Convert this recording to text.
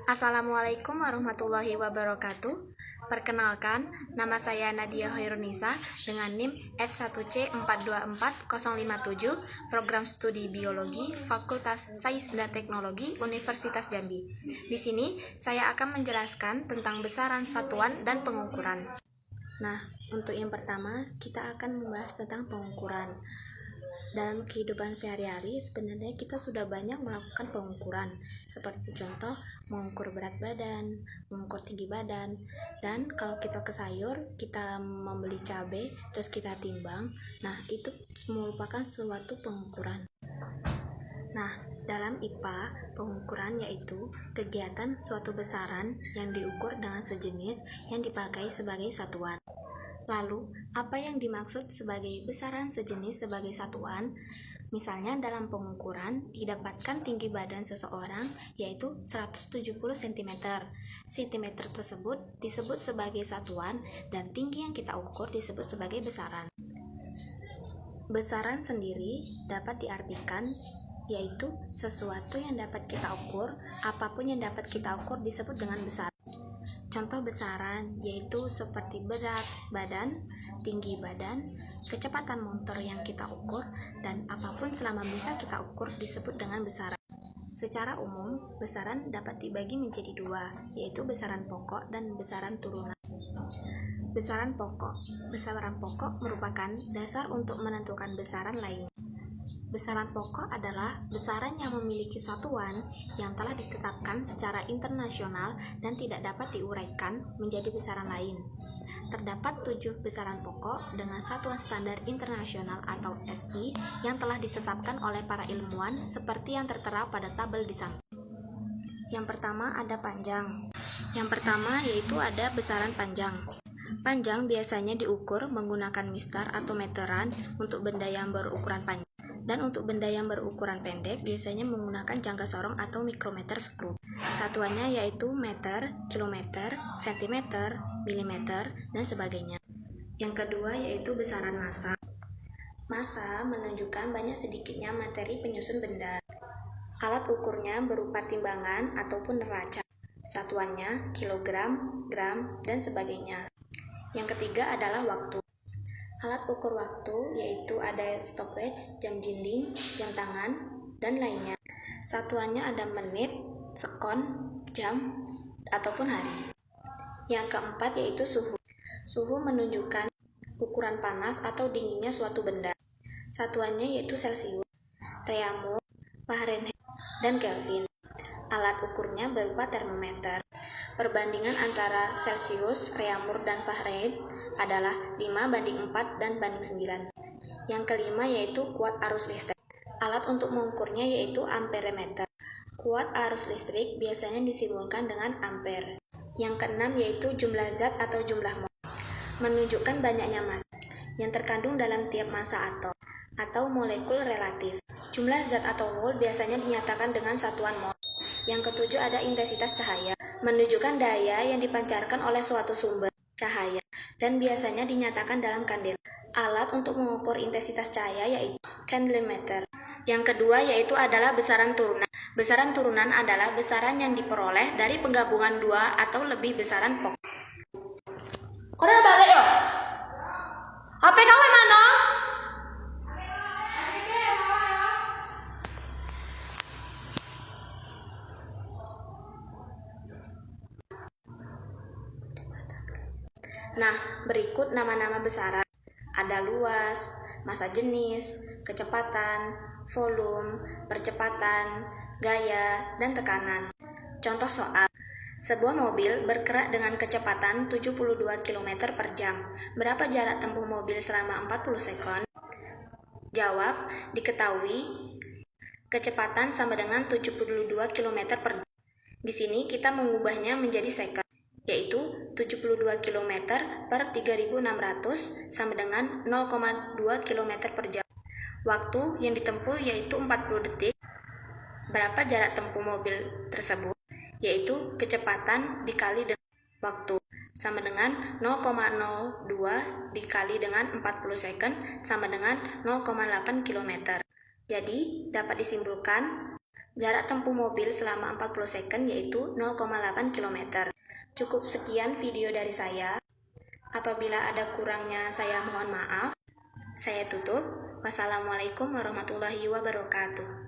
Assalamualaikum warahmatullahi wabarakatuh. Perkenalkan, nama saya Nadia Hoirunisa dengan NIM F1C424057, Program Studi Biologi, Fakultas Sains dan Teknologi, Universitas Jambi. Di sini, saya akan menjelaskan tentang besaran satuan dan pengukuran. Nah, untuk yang pertama, kita akan membahas tentang pengukuran. Dalam kehidupan sehari-hari, sebenarnya kita sudah banyak melakukan pengukuran, seperti contoh mengukur berat badan, mengukur tinggi badan, dan kalau kita ke sayur, kita membeli cabai, terus kita timbang. Nah, itu merupakan suatu pengukuran. Nah, dalam IPA, pengukuran yaitu kegiatan suatu besaran yang diukur dengan sejenis yang dipakai sebagai satuan. Lalu, apa yang dimaksud sebagai besaran sejenis sebagai satuan? Misalnya dalam pengukuran didapatkan tinggi badan seseorang yaitu 170 cm. Cm tersebut disebut sebagai satuan dan tinggi yang kita ukur disebut sebagai besaran. Besaran sendiri dapat diartikan yaitu sesuatu yang dapat kita ukur, apapun yang dapat kita ukur disebut dengan besaran. Contoh besaran yaitu seperti berat badan, tinggi badan, kecepatan motor yang kita ukur, dan apapun selama bisa kita ukur disebut dengan besaran. Secara umum, besaran dapat dibagi menjadi dua, yaitu besaran pokok dan besaran turunan. Besaran pokok merupakan dasar untuk menentukan besaran lainnya. Besaran pokok adalah besaran yang memiliki satuan yang telah ditetapkan secara internasional dan tidak dapat diuraikan menjadi besaran lain. Terdapat 7 besaran pokok dengan satuan standar internasional atau SI yang telah ditetapkan oleh para ilmuwan seperti yang tertera pada tabel di samping. Yang pertama ada panjang. Yang pertama yaitu ada besaran panjang. Panjang biasanya diukur menggunakan mistar atau meteran untuk benda yang berukuran panjang. Dan untuk benda yang berukuran pendek biasanya menggunakan jangka sorong atau mikrometer skru. Satuannya yaitu meter, kilometer, sentimeter, milimeter, dan sebagainya. Yang kedua yaitu besaran massa. Massa menunjukkan banyak sedikitnya materi penyusun benda. Alat ukurnya berupa timbangan ataupun neraca. Satuannya kilogram, gram, dan sebagainya. Yang ketiga adalah waktu. Alat ukur waktu yaitu ada stopwatch, jam dinding, jam tangan, dan lainnya. Satuannya ada menit, sekon, jam, ataupun hari. Yang keempat yaitu suhu. Suhu menunjukkan ukuran panas atau dinginnya suatu benda. Satuannya yaitu Celsius, Reaumur, Fahrenheit, dan Kelvin. Alat ukurnya berupa termometer. Perbandingan antara Celsius, Reaumur, dan Fahrenheit adalah 5:4 dan banding 9. Yang kelima yaitu kuat arus listrik. Alat untuk mengukurnya yaitu amperemeter. Kuat arus listrik biasanya disimbolkan dengan ampere. Yang keenam yaitu jumlah zat atau jumlah mol. Menunjukkan banyaknya massa yang terkandung dalam tiap massa atom atau molekul relatif. Jumlah zat atau mol biasanya dinyatakan dengan satuan mol. Yang ketujuh ada intensitas cahaya, menunjukkan daya yang dipancarkan oleh suatu sumber cahaya dan biasanya dinyatakan dalam kandela. Alat untuk mengukur intensitas cahaya yaitu candlemeter. Yang kedua yaitu adalah besaran turunan. Besaran turunan adalah besaran yang diperoleh dari penggabungan dua atau lebih besaran pokok. Korea balik yo. HP kamu mana? Nah, berikut nama-nama besaran. Ada luas, massa jenis, kecepatan, volume, percepatan, gaya, dan tekanan. Contoh soal. Sebuah mobil bergerak dengan kecepatan 72 km per jam. Berapa jarak tempuh mobil selama 40 sekon? Jawab, diketahui kecepatan sama dengan 72 km per jam. Di sini kita mengubahnya menjadi sekon, yaitu 72 km per 3600 sama dengan 0,2 km per jam. Waktu yang ditempuh yaitu 40 detik. Berapa jarak tempuh mobil tersebut? Yaitu kecepatan dikali dengan waktu sama dengan 0,02 dikali dengan 40 second sama dengan 0,8 km. Jadi dapat disimpulkan Jarak tempuh mobil selama 40 second yaitu 0,8 km. Cukup sekian video dari saya. Apabila ada kurangnya saya mohon maaf. Saya tutup. Wassalamualaikum warahmatullahi wabarakatuh.